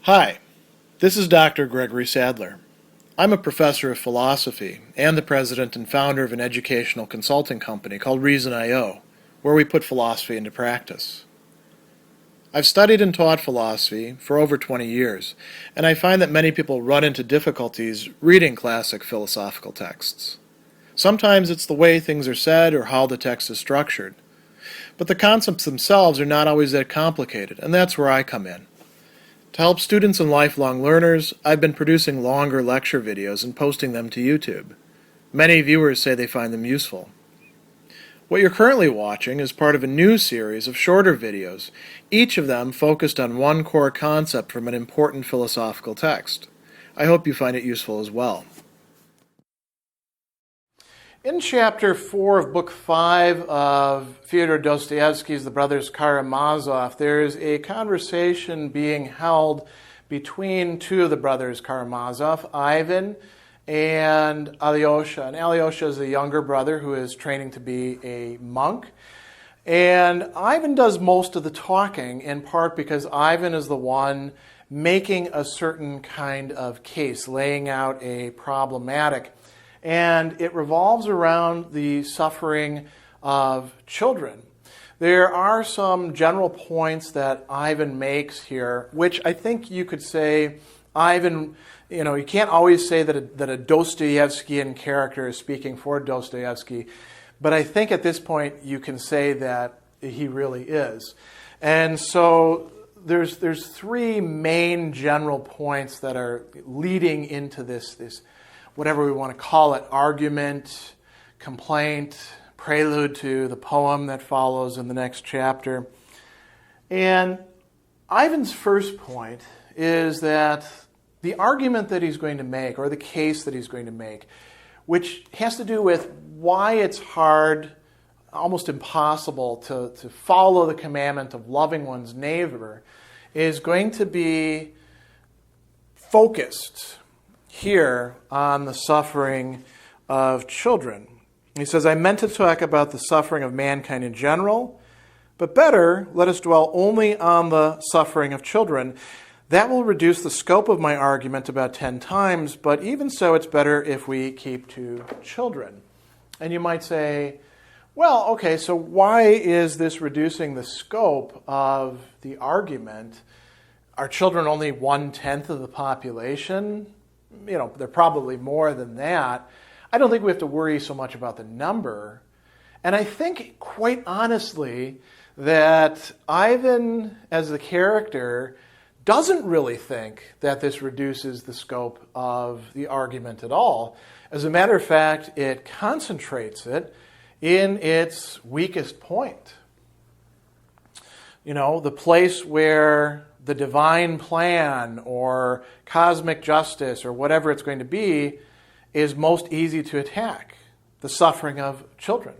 Hi, this is Dr. Gregory Sadler. I'm a professor of philosophy and the president and founder of an educational consulting company called Reason.io, where we put philosophy into practice. I've studied and taught philosophy for over 20 years, and I find that many people run into difficulties reading classic philosophical texts. Sometimes it's the way things are said or how the text is structured. But the concepts themselves are not always that complicated, and that's where I come in. To help students and lifelong learners, I've been producing longer lecture videos and posting them to YouTube. Many viewers say they find them useful. What you're currently watching is part of a new series of shorter videos, each of them focused on one core concept from an important philosophical text. I hope you find it useful as well. In Chapter 4 of Book 5 of Fyodor Dostoevsky's The Brothers Karamazov, there is a conversation being held between two of the brothers Karamazov, Ivan and Alyosha. And Alyosha is a younger brother who is training to be a monk. And Ivan does most of the talking, in part because Ivan is the one making a certain kind of case, laying out a problematic. And it revolves around the suffering of children. There are some general points that Ivan makes here, which I think you could say Ivan, you can't always say that a Dostoevskian character is speaking for Dostoevsky, but I think at this point you can say that he really is. And so there's three main general points that are leading into this whatever we want to call it, argument, complaint, prelude to the poem that follows in the next chapter. And Ivan's first point is that the argument that he's going to make, or the case that he's going to make, which has to do with why it's hard, almost impossible, to follow the commandment of loving one's neighbor, is going to be focused here on the suffering of children. He says, I meant to talk about the suffering of mankind in general, but better, let us dwell only on the suffering of children. That will reduce the scope of my argument about 10 times, but even so, it's better if we keep to children. And you might say, well, okay, so why is this reducing the scope of the argument? Are children only 1/10 of the population? They're probably more than that. I don't think we have to worry so much about the number. And I think, quite honestly, that Ivan, as the character, doesn't really think that this reduces the scope of the argument at all. As a matter of fact, it concentrates it in its weakest point. The place where the divine plan or cosmic justice or whatever it's going to be is most easy to attack, the suffering of children.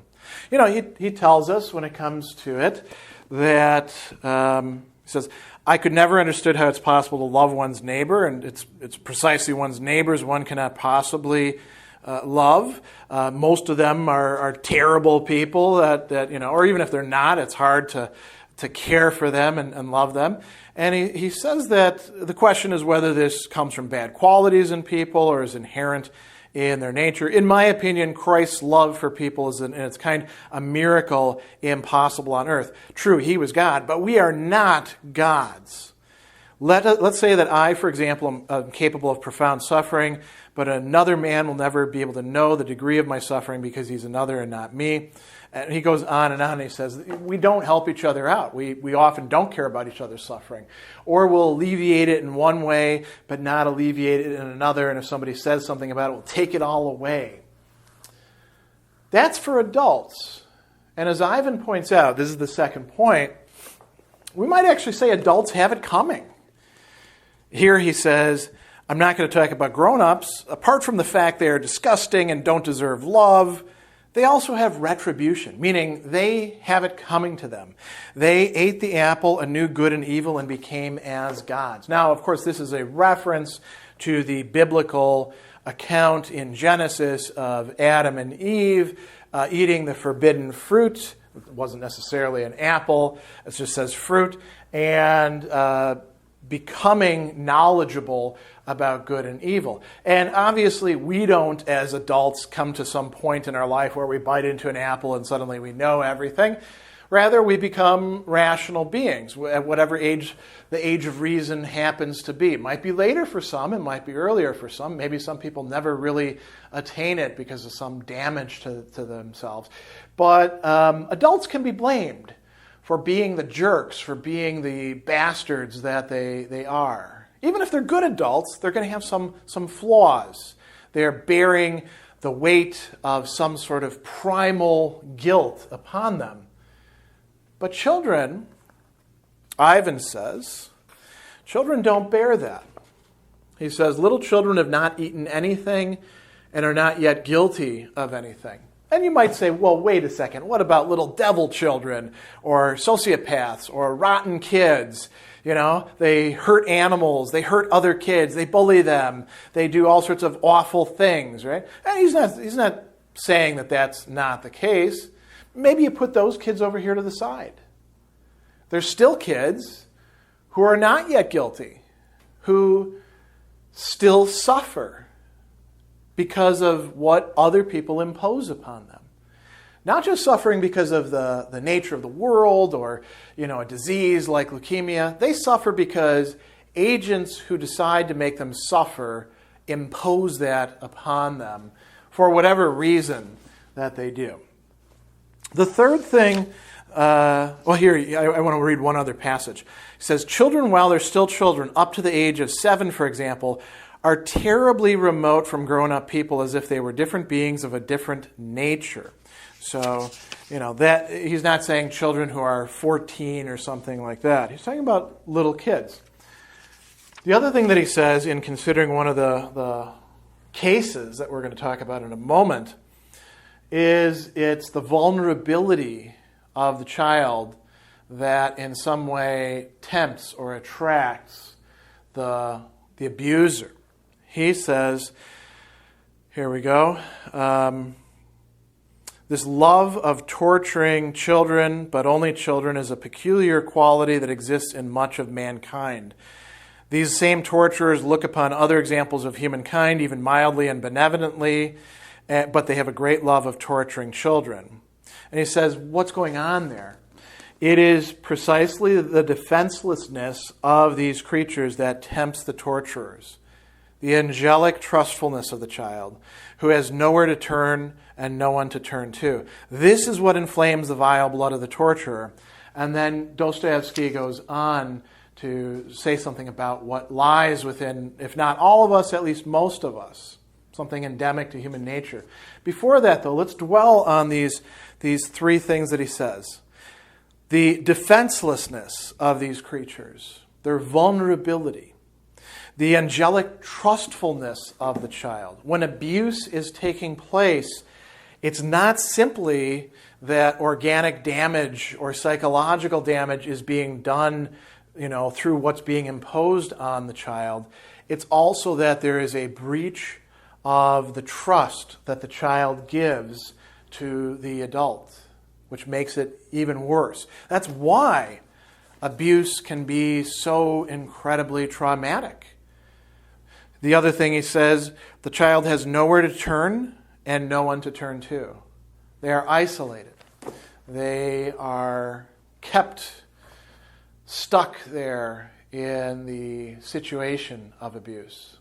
He tells us when it comes to it that, he says, I could never understood how it's possible to love one's neighbor, and it's precisely one's neighbors one cannot possibly love. Most of them are terrible people that or even if they're not, it's hard to care for them and love them. And he says that the question is whether this comes from bad qualities in people or is inherent in their nature. In my opinion, Christ's love for people is in its kind a miracle impossible on earth. True, he was God, but we are not gods. Let's say that I, for example, am capable of profound suffering, but another man will never be able to know the degree of my suffering because he's another and not me. And he goes on, and he says, we don't help each other out. We often don't care about each other's suffering. Or we'll alleviate it in one way, but not alleviate it in another. And if somebody says something about it, we'll take it all away. That's for adults. And as Ivan points out, this is the second point, we might actually say adults have it coming. Here he says, I'm not going to talk about grown-ups. Apart from the fact they are disgusting and don't deserve love, they also have retribution, meaning they have it coming to them. They ate the apple and knew good and evil and became as gods. Now, of course, this is a reference to the biblical account in Genesis of Adam and Eve eating the forbidden fruit. It wasn't necessarily an apple. It just says fruit. And becoming knowledgeable about good and evil. And obviously we don't, as adults, come to some point in our life where we bite into an apple and suddenly we know everything. Rather, we become rational beings at whatever age the age of reason happens to be. It might be later for some, it might be earlier for some. Maybe some people never really attain it because of some damage to themselves. But adults can be blamed for being the jerks, for being the bastards that they are. Even if they're good adults, they're going to have some flaws. They're bearing the weight of some sort of primal guilt upon them. But children, Ivan says, children don't bear that. He says, little children have not eaten anything and are not yet guilty of anything. And you might say, well, wait a second, what about little devil children or sociopaths or rotten kids? You know, they hurt animals, they hurt other kids, they bully them, they do all sorts of awful things, right? And he's not saying that that's not the case. Maybe you put those kids over here to the side. There's still kids who are not yet guilty, who still suffer because of what other people impose upon them. Not just suffering because of the nature of the world or, a disease like leukemia. They suffer because agents who decide to make them suffer impose that upon them for whatever reason that they do. The third thing, I want to read one other passage. It says, children, while they're still children, up to the age of 7, for example, are terribly remote from grown-up people as if they were different beings of a different nature. So, that he's not saying children who are 14 or something like that. He's talking about little kids. The other thing that he says in considering one of the cases that we're going to talk about in a moment is it's the vulnerability of the child that in some way tempts or attracts the abuser. He says, here we go, this love of torturing children, but only children, is a peculiar quality that exists in much of mankind. These same torturers look upon other examples of humankind, even mildly and benevolently, but they have a great love of torturing children. And he says, what's going on there? It is precisely the defenselessness of these creatures that tempts the torturers. The angelic trustfulness of the child, who has nowhere to turn and no one to turn to. This is what inflames the vile blood of the torturer. And then Dostoevsky goes on to say something about what lies within, if not all of us, at least most of us. Something endemic to human nature. Before that, though, let's dwell on these three things that he says. The defenselessness of these creatures, their vulnerability, the angelic trustfulness of the child. When abuse is taking place, it's not simply that organic damage or psychological damage is being done, through what's being imposed on the child. It's also that there is a breach of the trust that the child gives to the adult, which makes it even worse. That's why abuse can be so incredibly traumatic. The other thing he says, the child has nowhere to turn and no one to turn to. They are isolated. They are kept stuck there in the situation of abuse.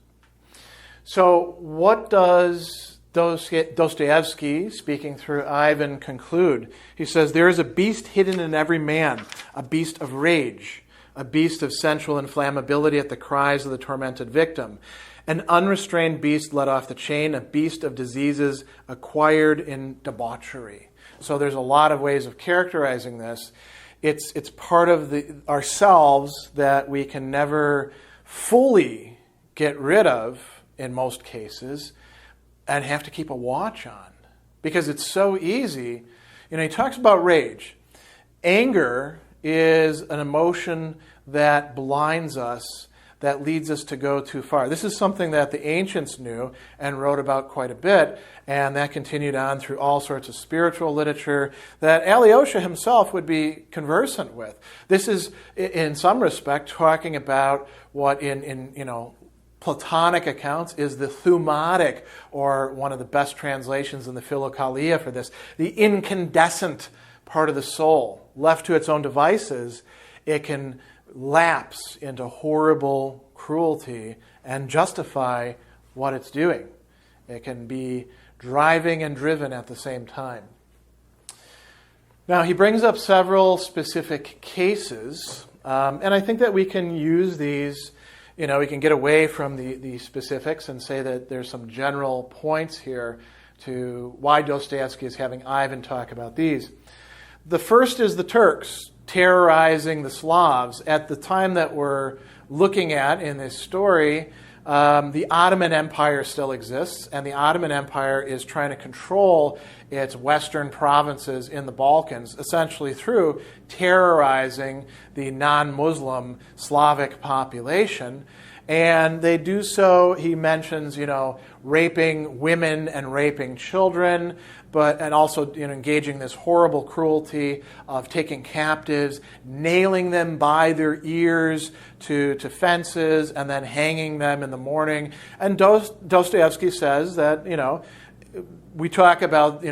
So what does Dostoevsky, speaking through Ivan, conclude? He says, there is a beast hidden in every man, a beast of rage, a beast of sensual inflammability at the cries of the tormented victim, an unrestrained beast let off the chain, a beast of diseases acquired in debauchery. So there's a lot of ways of characterizing this. It's part of ourselves that we can never fully get rid of in most cases and have to keep a watch on because it's so easy. He talks about rage. Anger is an emotion that blinds us, that leads us to go too far. This is something that the ancients knew and wrote about quite a bit, and that continued on through all sorts of spiritual literature that Alyosha himself would be conversant with. This is, in some respect, talking about what in Platonic accounts is the thumatic, or one of the best translations in the Philokalia for this, the incandescent part of the soul. Left to its own devices, it can lapse into horrible cruelty and justify what it's doing. It can be driving and driven at the same time. Now, he brings up several specific cases, and I think that we can use these. We can get away from the specifics and say that there's some general points here to why Dostoevsky is having Ivan talk about these. The first is the Turks terrorizing the Slavs. At the time that we're looking at in this story, the Ottoman Empire still exists, and the Ottoman Empire is trying to control its western provinces in the Balkans, essentially through terrorizing the non-Muslim Slavic population. And they do so, he mentions, raping women and raping children, and also engaging this horrible cruelty of taking captives, nailing them by their ears to fences, and then hanging them in the morning. And Dostoevsky says that, we talk about,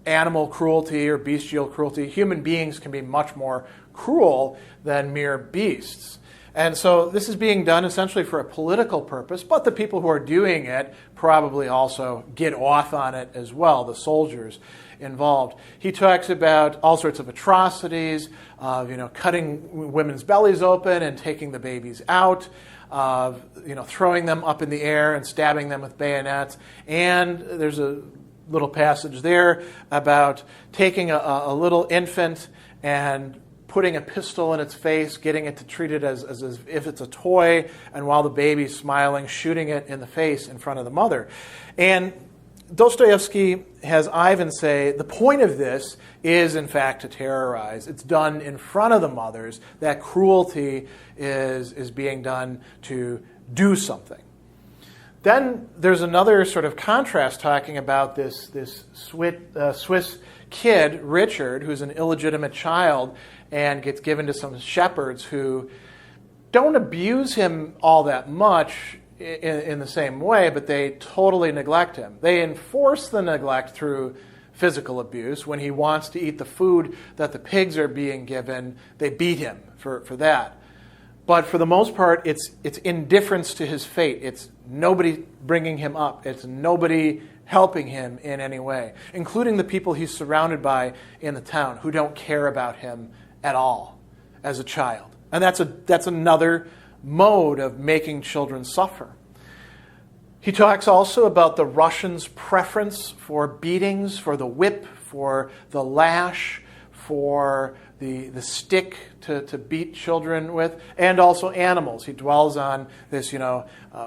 animal cruelty or bestial cruelty. Human beings can be much more cruel than mere beasts. And so this is being done essentially for a political purpose, but the people who are doing it probably also get off on it as well, the soldiers involved. He talks about all sorts of atrocities, of cutting women's bellies open and taking the babies out, of throwing them up in the air and stabbing them with bayonets. And there's a little passage there about taking a little infant and putting a pistol in its face, getting it to treat it as if it's a toy, and while the baby's smiling, shooting it in the face in front of the mother. And Dostoevsky has Ivan say, the point of this is, in fact, to terrorize. It's done in front of the mothers. That cruelty is being done to do something. Then there's another sort of contrast talking about this Swiss kid, Richard, who's an illegitimate child, and gets given to some shepherds who don't abuse him all that much in the same way, but they totally neglect him. They enforce the neglect through physical abuse. When he wants to eat the food that the pigs are being given, they beat him for that. But for the most part, it's indifference to his fate. It's nobody bringing him up. It's nobody helping him in any way, including the people he's surrounded by in the town who don't care about him at all as a child. And that's another mode of making children suffer. He talks also about the Russians' preference for beatings, for the whip, for the lash, for the stick to beat children with, and also animals. He dwells on this,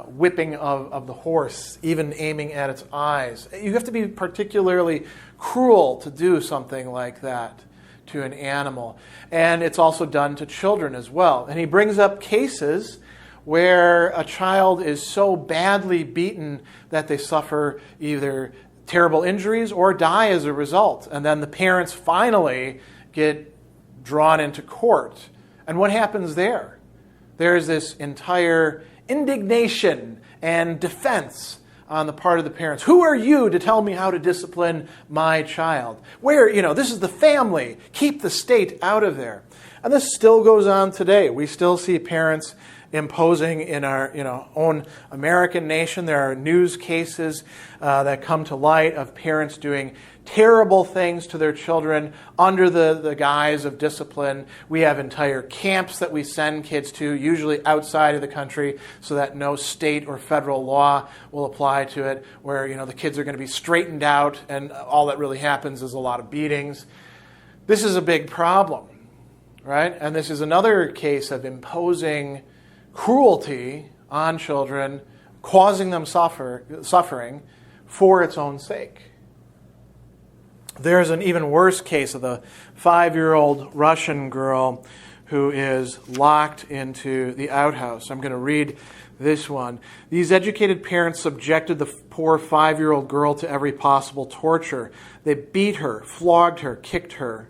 whipping of the horse, even aiming at its eyes. You have to be particularly cruel to do something like that to an animal. And it's also done to children as well. And he brings up cases where a child is so badly beaten that they suffer either terrible injuries or die as a result. And then the parents finally get drawn into court. And what happens there? There's this entire indignation and defense on the part of the parents. Who are you to tell me how to discipline my child? This is the family. Keep the state out of there. And this still goes on today. We still see parents imposing in our own American nation. There are news cases that come to light of parents doing terrible things to their children under the guise of discipline. We have entire camps that we send kids to, usually outside of the country, so that no state or federal law will apply to it, where the kids are going to be straightened out and all that really happens is a lot of beatings. This is a big problem, right? And this is another case of imposing cruelty on children, causing them suffering for its own sake. There's an even worse case of the 5-year-old Russian girl who is locked into the outhouse. I'm going to read this one. These educated parents subjected the poor 5-year-old girl to every possible torture. They beat her, flogged her, kicked her,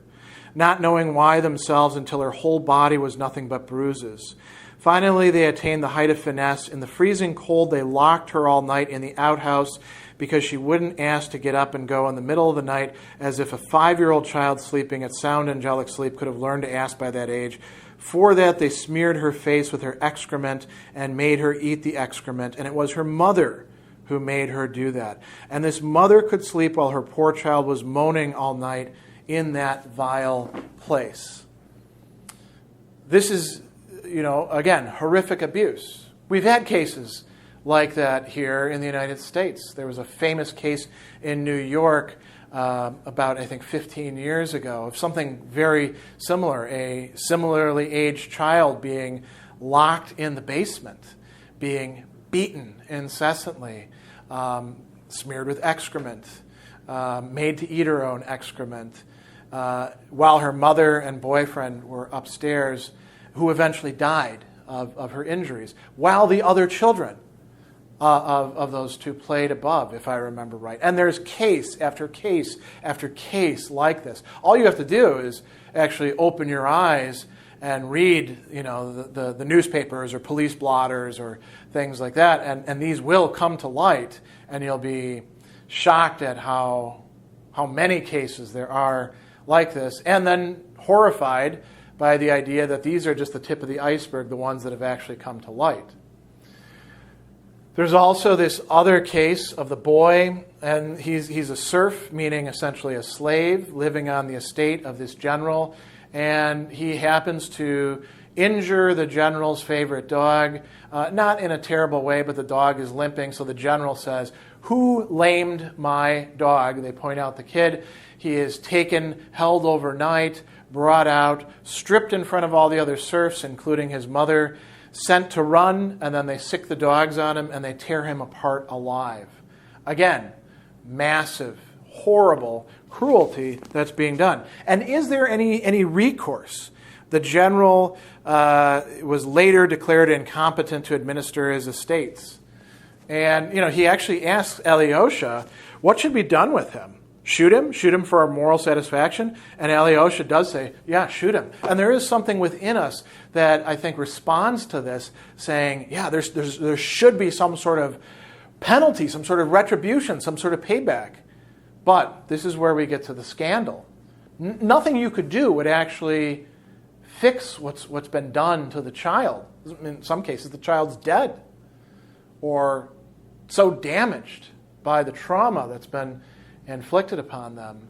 not knowing why themselves until her whole body was nothing but bruises. Finally, they attained the height of finesse. In the freezing cold, they locked her all night in the outhouse because she wouldn't ask to get up and go in the middle of the night, as if a 5-year-old child sleeping at sound angelic sleep could have learned to ask by that age. For that, they smeared her face with her excrement and made her eat the excrement, and it was her mother who made her do that. And this mother could sleep while her poor child was moaning all night in that vile place. This is, again, horrific abuse. We've had cases like that here in the United States. There was a famous case in New York about, I think, 15 years ago of something very similar, a similarly aged child being locked in the basement, being beaten incessantly, smeared with excrement, made to eat her own excrement, while her mother and boyfriend were upstairs, who eventually died of her injuries, while the other children of those two played above, if I remember right. And there's case after case after case like this. All you have to do is actually open your eyes and read, the newspapers or police blotters or things like that, and these will come to light, and you'll be shocked at how many cases there are like this, and then horrified by the idea that these are just the tip of the iceberg, the ones that have actually come to light. There's also this other case of the boy, and he's a serf, meaning essentially a slave, living on the estate of this general, and he happens to injure the general's favorite dog, not in a terrible way, but the dog is limping, so the general says, "Who lamed my dog?" They point out the kid. He is taken, held overnight, brought out, stripped in front of all the other serfs, including his mother, sent to run, and then they sick the dogs on him, and they tear him apart alive. Again, massive, horrible cruelty that's being done. And is there any recourse? The general was later declared incompetent to administer his estates. And, he actually asks Alyosha, what should be done with him? Shoot him? Shoot him for our moral satisfaction? And Alyosha does say, yeah, shoot him. And there is something within us that I think responds to this, saying, yeah, there should be some sort of penalty, some sort of retribution, some sort of payback. But this is where we get to the scandal. Nothing you could do would actually fix what's been done to the child. In some cases, the child's dead or so damaged by the trauma that's been inflicted upon them.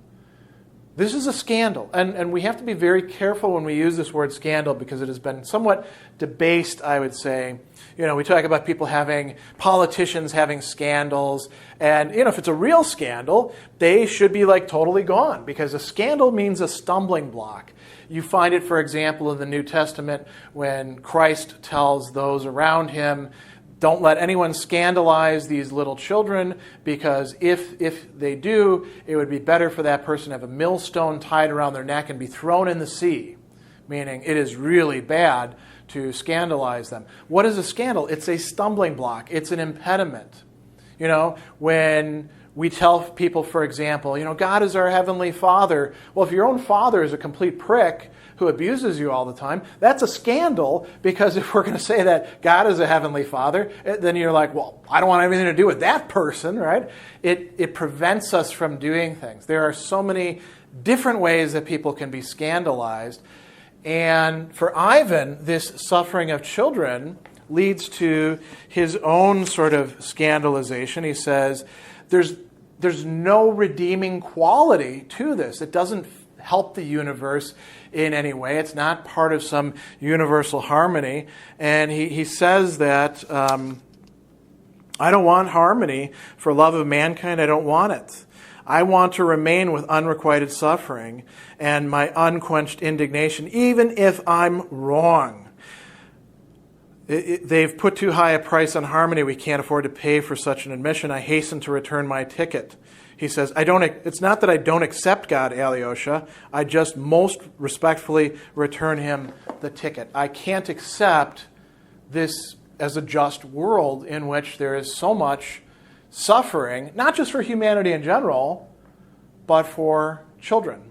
This is a scandal, and we have to be very careful when we use this word scandal because it has been somewhat debased, I would say. We talk about politicians having scandals, and if it's a real scandal, they should be totally gone because a scandal means a stumbling block. You find it, for example, in the New Testament when Christ tells those around him, don't let anyone scandalize these little children because if they do, it would be better for that person to have a millstone tied around their neck and be thrown in the sea, meaning it is really bad to scandalize them. What is a scandal? It's a stumbling block. It's an impediment. When we tell people, for example, God is our heavenly Father. Well, if your own father is a complete prick who abuses you all the time, that's a scandal because if we're going to say that God is a heavenly Father, then you're like, well, I don't want anything to do with that person, right? It prevents us from doing things. There are so many different ways that people can be scandalized. And for Ivan, this suffering of children leads to his own sort of scandalization. He says, there's no redeeming quality to this. It doesn't help the universe in any way. It's not part of some universal harmony. And he says that, I don't want harmony for love of mankind. I don't want it. I want to remain with unrequited suffering and my unquenched indignation, even if I'm wrong. They've put too high a price on harmony. We can't afford to pay for such an admission. I hasten to return my ticket. He says, it's not that I don't accept God, Alyosha. I just most respectfully return him the ticket. I can't accept this as a just world in which there is so much suffering, not just for humanity in general, but for children.